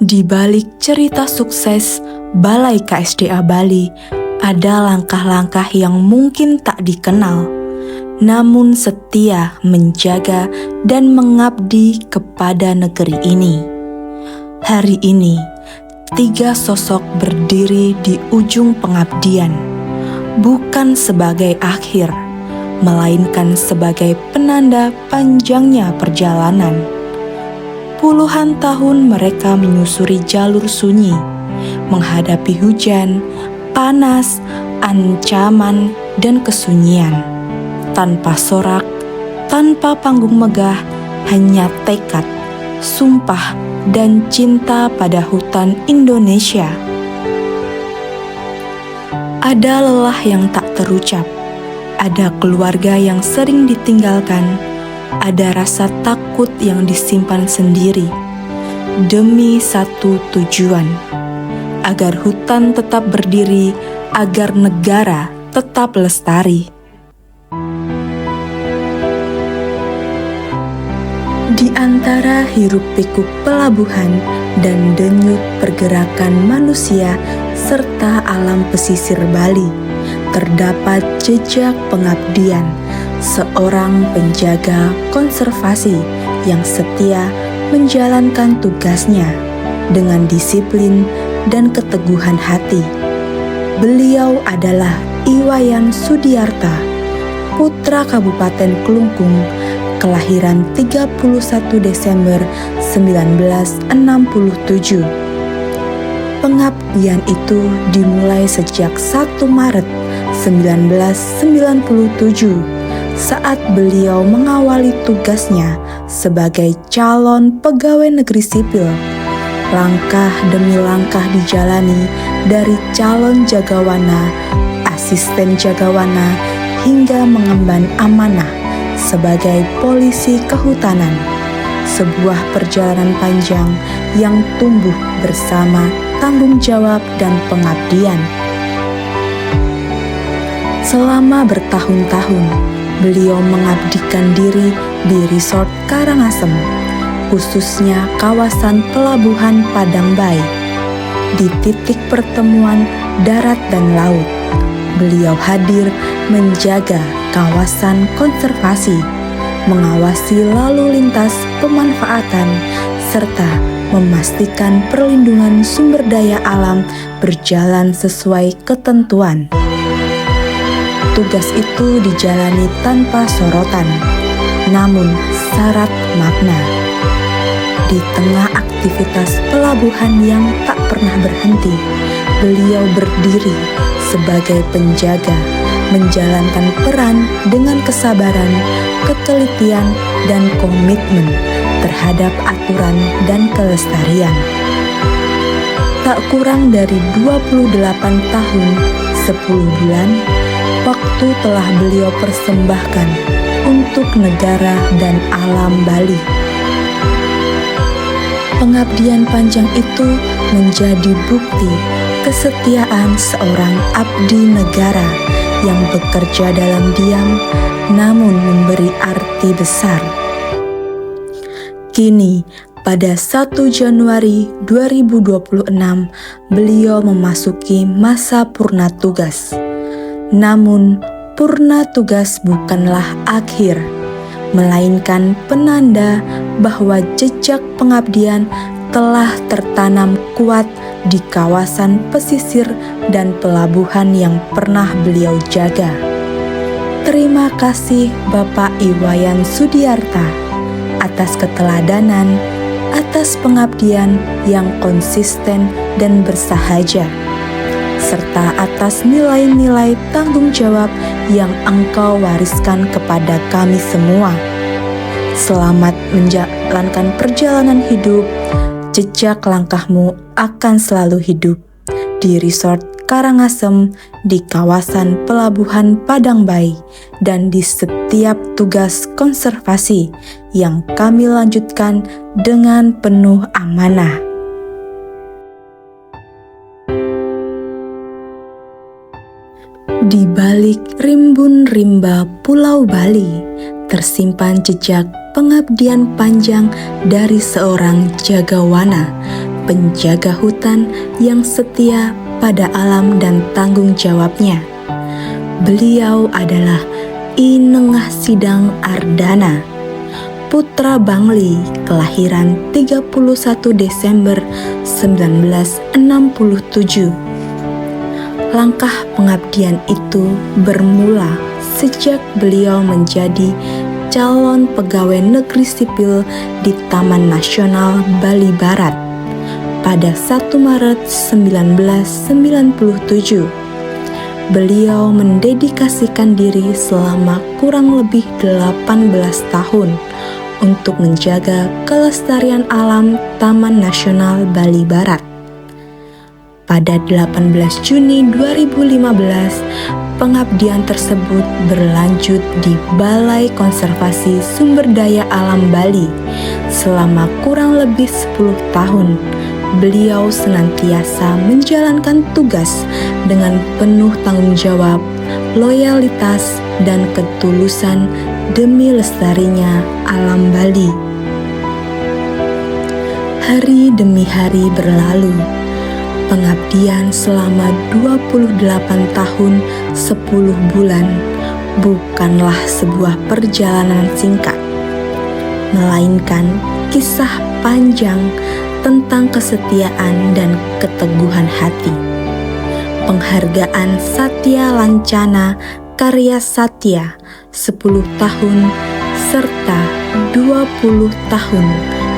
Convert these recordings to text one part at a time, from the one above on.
Di balik cerita sukses Balai KSDA Bali, ada langkah-langkah yang mungkin tak dikenal, namun setia menjaga dan mengabdi kepada negeri ini. Hari ini, 3 sosok berdiri di ujung pengabdian, bukan sebagai akhir, melainkan sebagai penanda panjangnya perjalanan. Puluhan tahun mereka menyusuri jalur sunyi, menghadapi hujan, panas, ancaman, dan kesunyian. Tanpa sorak, tanpa panggung megah, hanya tekad, sumpah, dan cinta pada hutan Indonesia. Ada lelah yang tak terucap, ada keluarga yang sering ditinggalkan, ada rasa takut yang disimpan sendiri, demi satu tujuan, agar hutan tetap berdiri, agar negara tetap lestari. Di antara hiruk-pikuk pelabuhan dan denyut pergerakan manusia serta alam pesisir Bali, terdapat jejak pengabdian seorang penjaga konservasi yang setia menjalankan tugasnya dengan disiplin dan keteguhan hati. Beliau adalah Iwayan Sudiarta, putra Kabupaten Klungkung, kelahiran 31 Desember 1967. Pengabdian itu dimulai sejak 1 Maret 1997 saat beliau mengawali tugasnya sebagai calon pegawai negeri sipil. Langkah demi langkah dijalani dari calon jagawana, asisten jagawana, hingga mengemban amanah sebagai polisi kehutanan. Sebuah perjalanan panjang yang tumbuh bersama tanggung jawab dan pengabdian. Selama bertahun-tahun, beliau mengabdikan diri di Resort Karangasem, khususnya kawasan pelabuhan Padang Bay. Di titik pertemuan darat dan laut, beliau hadir menjaga kawasan konservasi, mengawasi lalu lintas pemanfaatan, serta memastikan perlindungan sumber daya alam berjalan sesuai ketentuan. Tugas itu dijalani tanpa sorotan, namun syarat makna. Di tengah aktivitas pelabuhan yang tak pernah berhenti, beliau berdiri sebagai penjaga, menjalankan peran dengan kesabaran, ketelitian, dan komitmen terhadap aturan dan kelestarian. Tak kurang dari 28 tahun, 10 bulan, waktu telah beliau persembahkan untuk negara dan alam Bali. Pengabdian panjang itu menjadi bukti kesetiaan seorang abdi negara yang bekerja dalam diam namun memberi arti besar. Kini, pada 1 Januari 2026, beliau memasuki masa purna tugas. Namun, purna tugas bukanlah akhir, melainkan penanda bahwa jejak pengabdian telah tertanam kuat di kawasan pesisir dan pelabuhan yang pernah beliau jaga. Terima kasih Bapak Iwayan Sudiarta atas keteladanan, atas pengabdian yang konsisten dan bersahaja, serta atas nilai-nilai tanggung jawab yang Engkau wariskan kepada kami semua. Selamat menjalankan perjalanan hidup, jejak langkahmu akan selalu hidup di Resort Karangasem, di kawasan pelabuhan Padang Bay, dan di setiap tugas konservasi yang kami lanjutkan dengan penuh amanah. Di balik rimbun rimba Pulau Bali, tersimpan jejak pengabdian panjang dari seorang jagawana, penjaga hutan yang setia pada alam dan tanggung jawabnya. Beliau adalah I Nengah Sidang Ardana, putra Bangli, kelahiran 31 Desember 1967. Langkah pengabdian itu bermula sejak beliau menjadi calon pegawai negeri sipil di Taman Nasional Bali Barat pada 1 Maret 1997. Beliau mendedikasikan diri selama kurang lebih 18 tahun untuk menjaga kelestarian alam Taman Nasional Bali Barat. Pada 18 Juni 2015, pengabdian tersebut berlanjut di Balai Konservasi Sumber Daya Alam Bali selama kurang lebih 10 tahun. Beliau senantiasa menjalankan tugas dengan penuh tanggung jawab, loyalitas, dan ketulusan demi lestarinya alam Bali. Hari demi hari berlalu. Pengabdian selama 28 tahun 10 bulan bukanlah sebuah perjalanan singkat, melainkan kisah panjang tentang kesetiaan dan keteguhan hati. Penghargaan Satya Lancana Karya Satya 10 tahun serta 20 tahun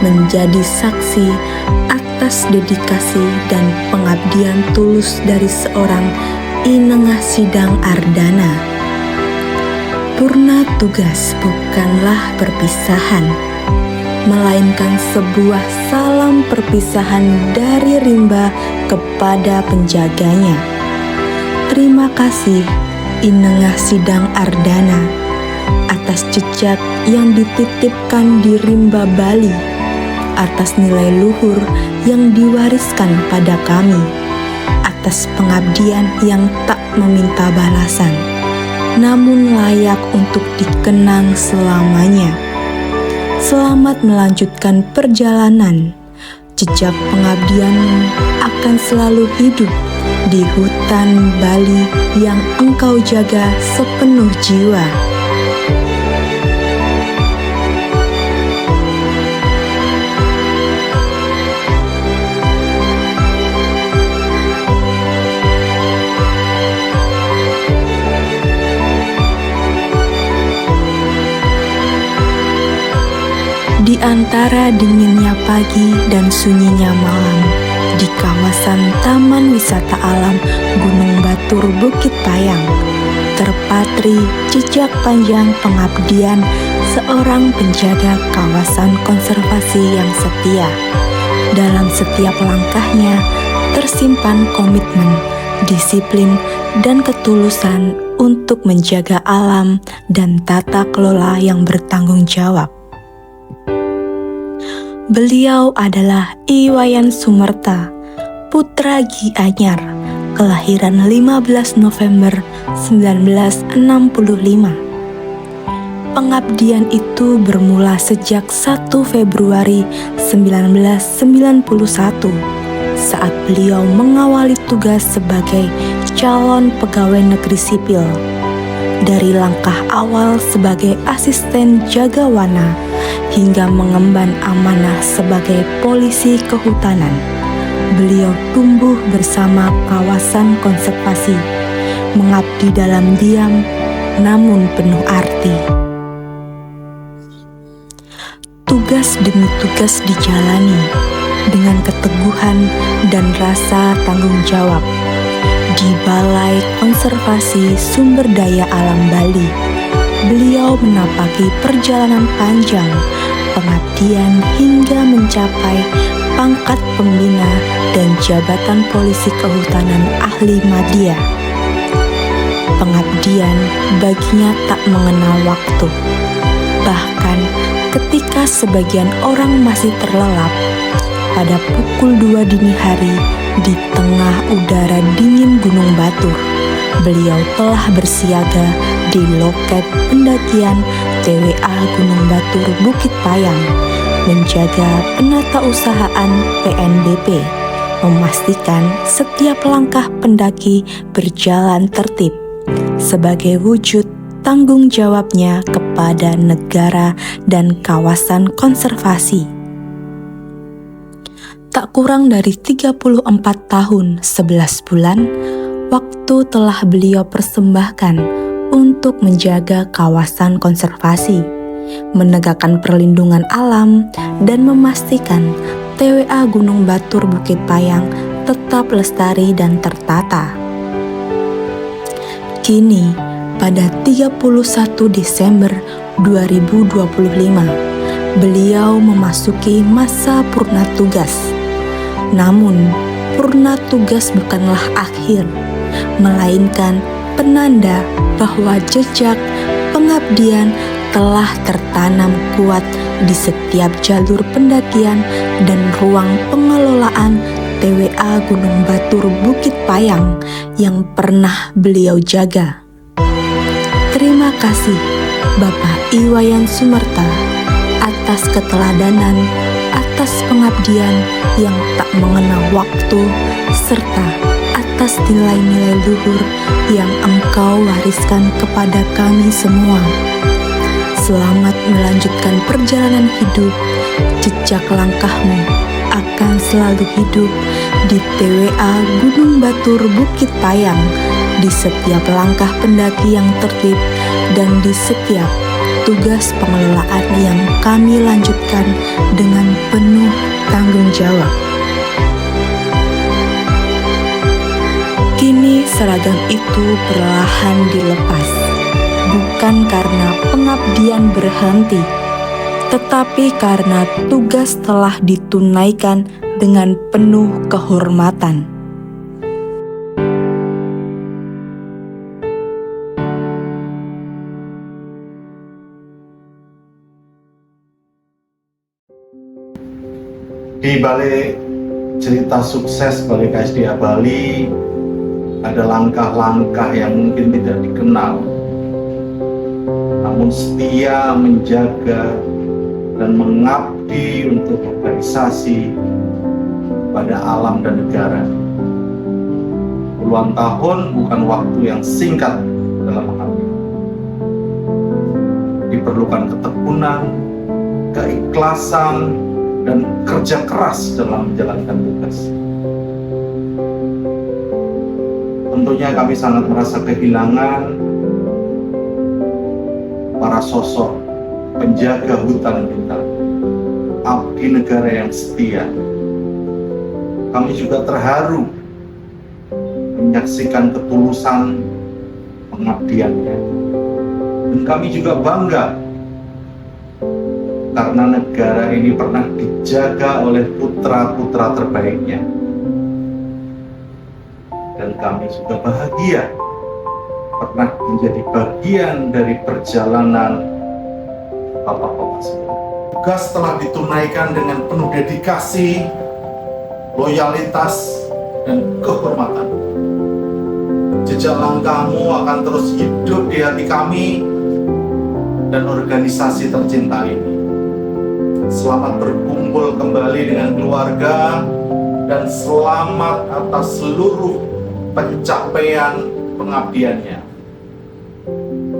menjadi saksi atas dedikasi dan pengabdian tulus dari seorang I Nengah Sidang Ardana. Purna tugas bukanlah perpisahan, melainkan sebuah salam perpisahan dari rimba kepada penjaganya. Terima kasih I Nengah Sidang Ardana atas jejak yang dititipkan di rimba Bali, atas nilai luhur yang diwariskan pada kami, atas pengabdian yang tak meminta balasan, namun layak untuk dikenang selamanya. Selamat melanjutkan perjalanan. Jejak pengabdianmu akan selalu hidup di hutan Bali yang engkau jaga sepenuh jiwa. Di antara dinginnya pagi dan sunyinya malam, di kawasan Taman Wisata Alam Gunung Batur Bukit Payang, terpatri jejak panjang pengabdian seorang penjaga kawasan konservasi yang setia. Dalam setiap langkahnya tersimpan komitmen, disiplin, dan ketulusan untuk menjaga alam dan tata kelola yang bertanggung jawab. Beliau adalah I Wayan Sumerta, putra Gi Anyar, kelahiran 15 November 1965. Pengabdian itu bermula sejak 1 Februari 1991 saat beliau mengawali tugas sebagai calon pegawai negeri sipil. Dari langkah awal sebagai asisten jaga wana hingga mengemban amanah sebagai polisi kehutanan, beliau tumbuh bersama kawasan konservasi, mengabdi dalam diam namun penuh arti. Tugas demi tugas dijalani dengan keteguhan dan rasa tanggung jawab. Di Balai Konservasi Sumber Daya Alam Bali, beliau menapaki perjalanan panjang pengabdian hingga mencapai pangkat pembina dan jabatan polisi kehutanan ahli madya. Pengabdian baginya tak mengenal waktu. Bahkan ketika sebagian orang masih terlelap, pada pukul 2 dini hari di tengah udara dingin Gunung Batur, beliau telah bersiaga di loket pendakian TWA Gunung Batur Bukit Payang menjaga penatausahaan PNBP, memastikan setiap langkah pendaki berjalan tertib sebagai wujud tanggung jawabnya kepada negara dan kawasan konservasi. Tak kurang dari 34 tahun 11 bulan, waktu telah beliau persembahkan untuk menjaga kawasan konservasi, menegakkan perlindungan alam, dan memastikan TWA Gunung Batur Bukit Payang tetap lestari dan tertata. Kini, pada 31 Desember 2025, beliau memasuki masa purna tugas. Namun, purna tugas bukanlah akhir, melainkan penanda bahwa jejak pengabdian telah tertanam kuat di setiap jalur pendakian dan ruang pengelolaan TWA Gunung Batur Bukit Payang yang pernah beliau jaga. Terima kasih Bapak Iwayan Sumerta atas keteladanan, atas pengabdian yang tak mengenal waktu, serta atas nilai-nilai luhur yang Engkau wariskan kepada kami semua. Selamat melanjutkan perjalanan hidup, jejak langkahmu akan selalu hidup di TWA Gunung Batur Bukit Payang, di setiap langkah pendaki yang tertib, dan di setiap tugas pengelolaan yang kami lanjutkan dengan penuh tanggung jawab. Kini seragam itu perlahan dilepas, bukan karena pengabdian berhenti, tetapi karena tugas telah ditunaikan dengan penuh kehormatan. Di balik cerita sukses balik KSDA Bali, ada langkah-langkah yang mungkin tidak dikenal, namun setia menjaga dan mengabdi untuk organisasi pada alam dan negara. Puluhan tahun bukan waktu yang singkat dalam mengabdi. Diperlukan ketekunan, keikhlasan, dan kerja keras dalam menjalankan tugas. Tentunya kami sangat merasa kehilangan para sosok penjaga hutan kita, abdi negara yang setia. Kami juga terharu menyaksikan ketulusan pengabdiannya, dan kami juga bangga karena negara ini pernah dijaga oleh putra-putra terbaiknya. Dan kami juga bahagia pernah menjadi bagian dari perjalanan bapak-bapak semua. Tugas telah ditunaikan dengan penuh dedikasi, loyalitas, dan kehormatan. Jejak langkahmu akan terus hidup di hati kami dan organisasi tercinta ini. Selamat berkumpul kembali dengan keluarga, dan selamat atas seluruh pencapaian pengabdiannya.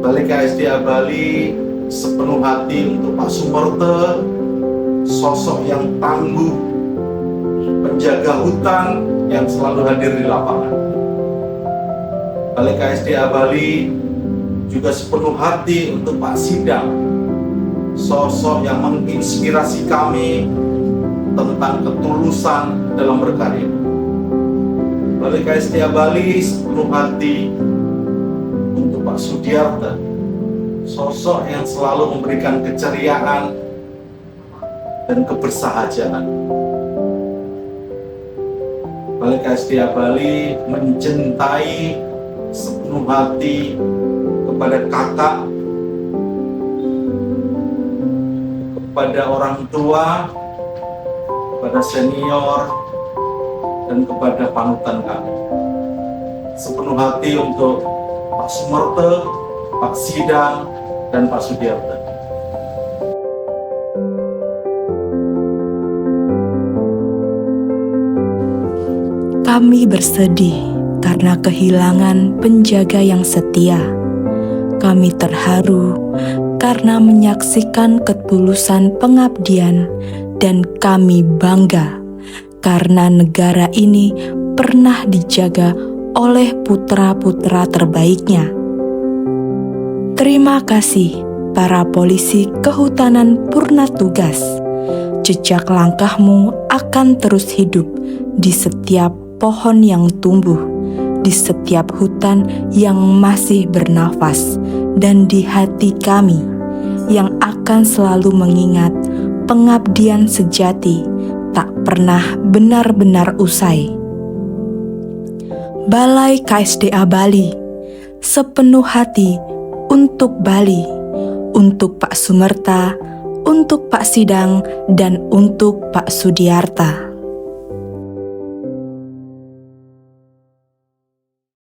Balik KSDA Bali sepenuh hati untuk Pak Sumerte, sosok yang tangguh, penjaga hutan yang selalu hadir di lapangan. Balik KSDA Bali juga sepenuh hati untuk Pak Sidang, sosok yang menginspirasi kami tentang ketulusan dalam berkarya. Balik KSDA Bali sepenuh hati untuk Pak Sudiarta, sosok yang selalu memberikan keceriaan dan kebersahajaan. Balik KSDA Bali mencintai sepenuh hati kepada kakak, kepada orang tua, kepada senior, dan kepada panutan kami. Sepenuh hati untuk Pak Sumerte, Pak Sidang, dan Pak Sudiarta. Kami bersedih karena kehilangan penjaga yang setia. Kami terharu karena menyaksikan ketulusan pengabdian, dan kami bangga karena negara ini pernah dijaga oleh putra-putra terbaiknya. Terima kasih para polisi kehutanan purna tugas. Jejak langkahmu akan terus hidup di setiap pohon yang tumbuh, di setiap hutan yang masih bernafas, dan di hati kami yang akan selalu mengingat pengabdian sejati tak pernah benar-benar usai. Balai KSDA Bali, sepenuh hati untuk Bali, untuk Pak Sumerta, untuk Pak Sidang, dan untuk Pak Sudiarta.